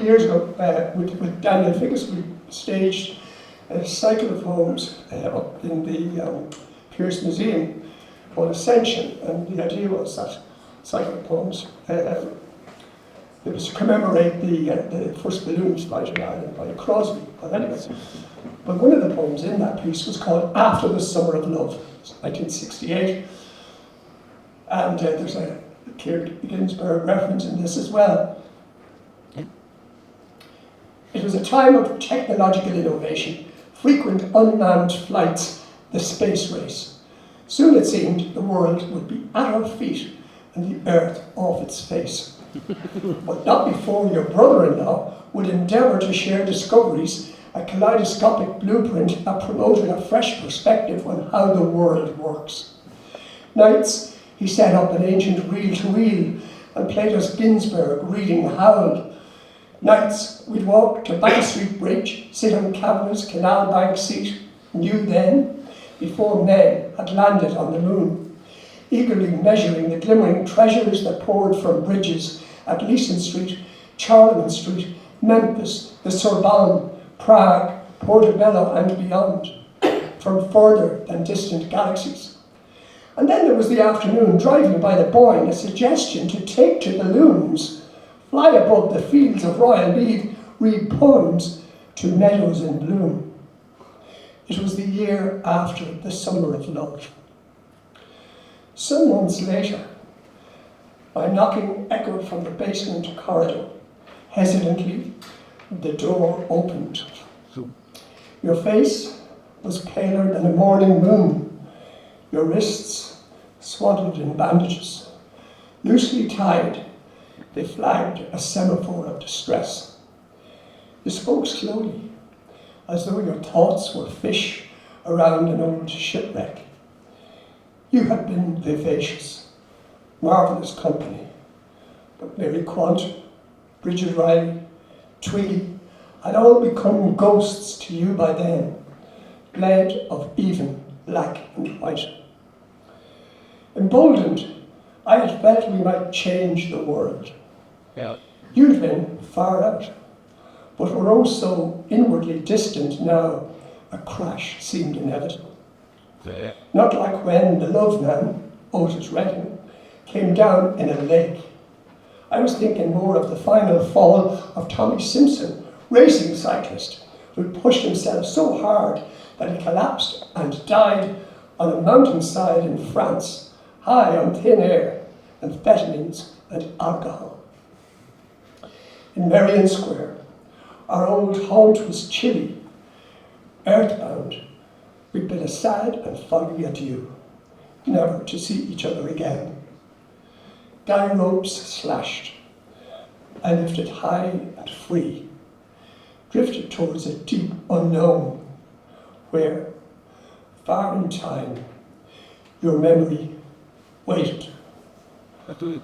years ago, with Daniel Figgis, we staged a cycle of poems up in the Pierce Museum called Ascension, and the idea was that cycle of poems, it was to commemorate the first balloon flight in Ireland by Crosby. But anyways, but one of the poems in that piece was called After the Summer of Love, 1968, and there's a clear Ginsberg reference in this as well. It was a time of technological innovation, frequent unmanned flights, the space race. Soon it seemed the world would be at our feet and the earth off its face. But not before your brother-in-law would endeavour to share discoveries, a kaleidoscopic blueprint that promoted a fresh perspective on how the world works. Nights, he set up an ancient reel-to-wheel and played us Ginsberg reading Hale. Nights, we'd walk to Bank Street Bridge, sit on Kavanagh's canal bank seat, knew then, before men had landed on the moon, eagerly measuring the glimmering treasures that poured from bridges at Leeson Street, Charlemagne Street, Memphis, the Sorbonne, Prague, Portobello and beyond, from further than distant galaxies. And then there was the afternoon, driving by the Boyne, a suggestion to take to the looms, fly above the fields of Royal Mead, read poems to meadows in bloom. It was the year after the Summer of Love. Some months later, my knocking echoed from the basement corridor. Hesitantly, the door opened. Your face was paler than a morning moon, your wrists swaddled in bandages. Loosely tied, they flagged a semaphore of distress. You spoke slowly, as though your thoughts were fish around an old shipwreck. You had been vivacious, marvellous company, but Mary Quant, Bridget Riley, Twiggy had all become ghosts to you by then, bled of even black and white. Emboldened, I had felt we might change the world. Yeah. You'd been far out, but were oh so inwardly distant now, a crash seemed inevitable. Yeah. Not like when the love man, Otis Redding, came down in a lake. I was thinking more of the final fall of Tommy Simpson, racing cyclist, who pushed himself so hard that he collapsed and died on a mountainside in France, high on thin air, amphetamines and alcohol. In Merrion Square, our old haunt was chilly, earthbound. We bid a sad and foggy adieu, never to see each other again. Guy ropes slashed. I lifted high and free, drifted towards a deep unknown, where, far in time, your memory waited. That's it.